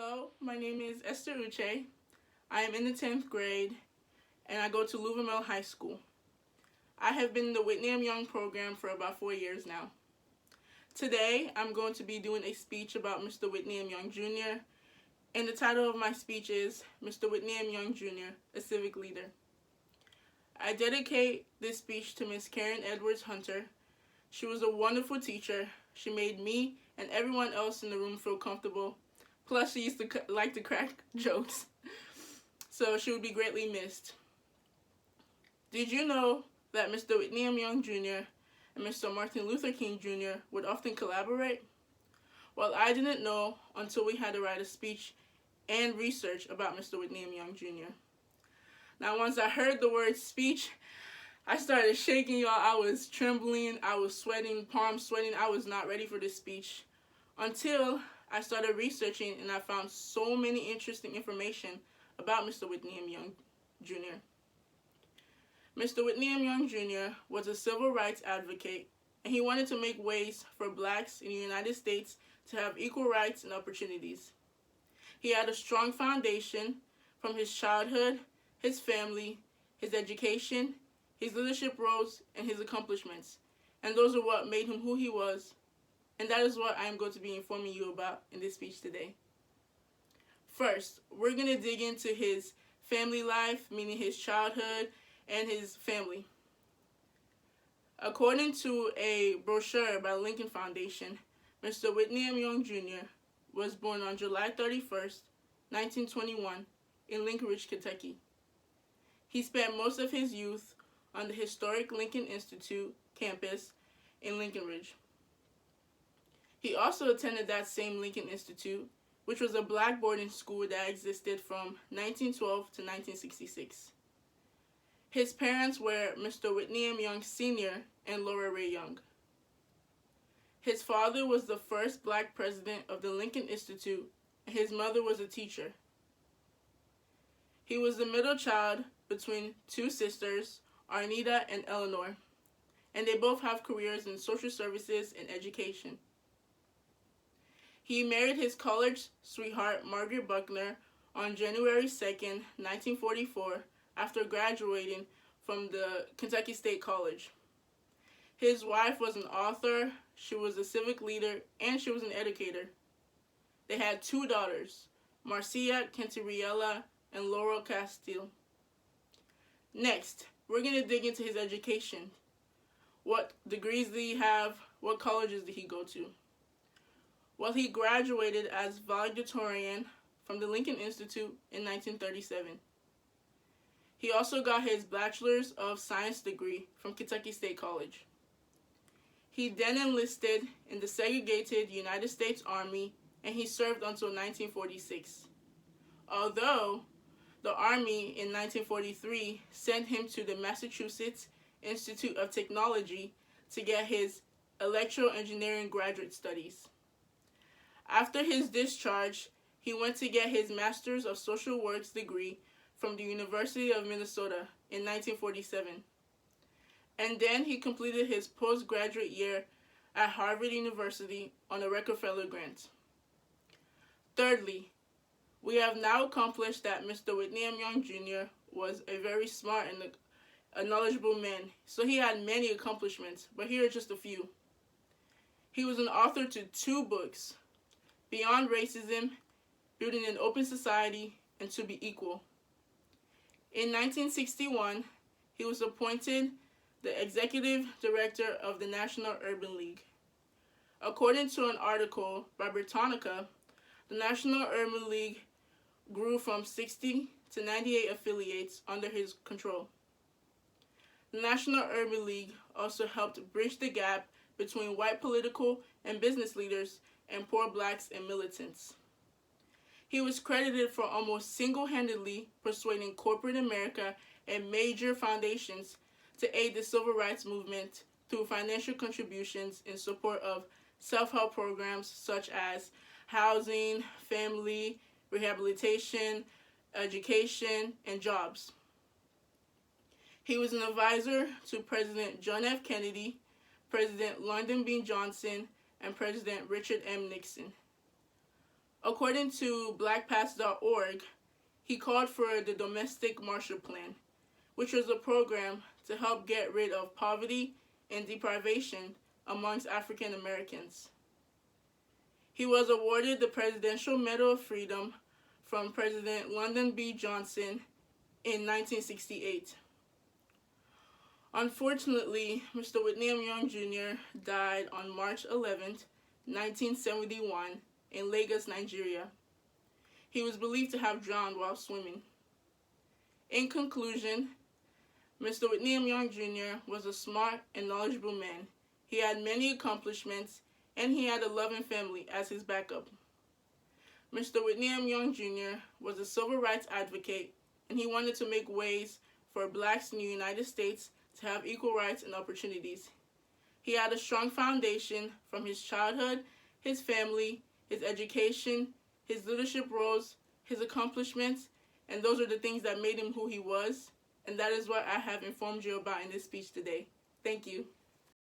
Hello, my name is Esther Uche. I am in the 10th grade and I go to Louisville High School. I have been in the Whitney Young program for about 4 years now. Today, I'm going to be doing a speech about Mr. Whitney Young Jr. and the title of my speech is Mr. Whitney Young Jr., a Civic Leader. I dedicate this speech to Miss Karen Edwards Hunter. She was a wonderful teacher. She made me and everyone else in the room feel comfortable. Plus, she used to like to crack jokes. So she would be greatly missed. Did you know that Mr. Whitney Young Jr. and Mr. Martin Luther King Jr. would often collaborate? Well, I didn't know until we had to write a speech and research about Mr. Whitney Young Jr. Now, once I heard the word speech, I started shaking, y'all. I was trembling. I was sweating, palms sweating. I was not ready for this speech until I started researching and I found so many interesting information about Mr. Whitney Young Jr. Mr. Whitney Young Jr. was a civil rights advocate, and he wanted to make ways for blacks in the United States to have equal rights and opportunities. He had a strong foundation from his childhood, his family, his education, his leadership roles, and his accomplishments. And those are what made him who he was. And that is what I am going to be informing you about in this speech today. First, we're going to dig into his family life, meaning his childhood and his family. According to a brochure by Lincoln Foundation, Mr. Whitney Young Jr. was born on July 31st, 1921, in Lincoln Ridge, Kentucky. He spent most of his youth on the historic Lincoln Institute campus in Lincoln Ridge. He also attended that same Lincoln Institute, which was a black boarding school that existed from 1912 to 1966. His parents were Mr. Whitney Young Sr. and Laura Ray Young. His father was the first black president of the Lincoln Institute, and his mother was a teacher. He was the middle child between two sisters, Arnita and Eleanor, and they both have careers in social services and education. He married his college sweetheart, Margaret Buckner, on January 2nd, 1944, after graduating from the Kentucky State College. His wife was an author, she was a civic leader, and she was an educator. They had two daughters, Marcia Canteriella and Laurel Castile. Next, we're going to dig into his education. What degrees did he have? What colleges did he go to? Well, he graduated as valedictorian from the Lincoln Institute in 1937. He also got his Bachelor's of Science degree from Kentucky State College. He then enlisted in the segregated United States Army, and he served until 1946. Although the Army in 1943 sent him to the Massachusetts Institute of Technology to get his electro-engineering graduate studies. After his discharge, he went to get his Master's of Social Works degree from the University of Minnesota in 1947. And then he completed his postgraduate year at Harvard University on a Rockefeller grant. Thirdly, we have now accomplished that Mr. Whitney Young Jr. was a very smart and a knowledgeable man. So he had many accomplishments, but here are just a few. He was an author to 2 books, Beyond Racism, Building an Open Society, and To Be Equal. In 1961, he was appointed the executive director of the National Urban League. According to an article by Britannica, the National Urban League grew from 60 to 98 affiliates under his control. The National Urban League also helped bridge the gap between white political and business leaders and poor blacks and militants. He was credited for almost single-handedly persuading corporate America and major foundations to aid the civil rights movement through financial contributions in support of self-help programs such as housing, family, rehabilitation, education, and jobs. He was an advisor to President John F. Kennedy, President Lyndon B. Johnson, and President Richard M. Nixon. According to blackpast.org, he called for the Domestic Marshall Plan, which was a program to help get rid of poverty and deprivation amongst African Americans. He was awarded the Presidential Medal of Freedom from President Lyndon B. Johnson in 1968. Unfortunately, Mr. Whitney M. Young Jr. died on March 11, 1971, in Lagos, Nigeria. He was believed to have drowned while swimming. In conclusion, Mr. Whitney M. Young Jr. was a smart and knowledgeable man. He had many accomplishments, and he had a loving family as his backup. Mr. Whitney M. Young Jr. was a civil rights advocate, and he wanted to make ways for blacks in the United States to have equal rights and opportunities. He had a strong foundation from his childhood, his family, his education, his leadership roles, his accomplishments, and those are the things that made him who he was, and that is what I have informed you about in this speech today. Thank you.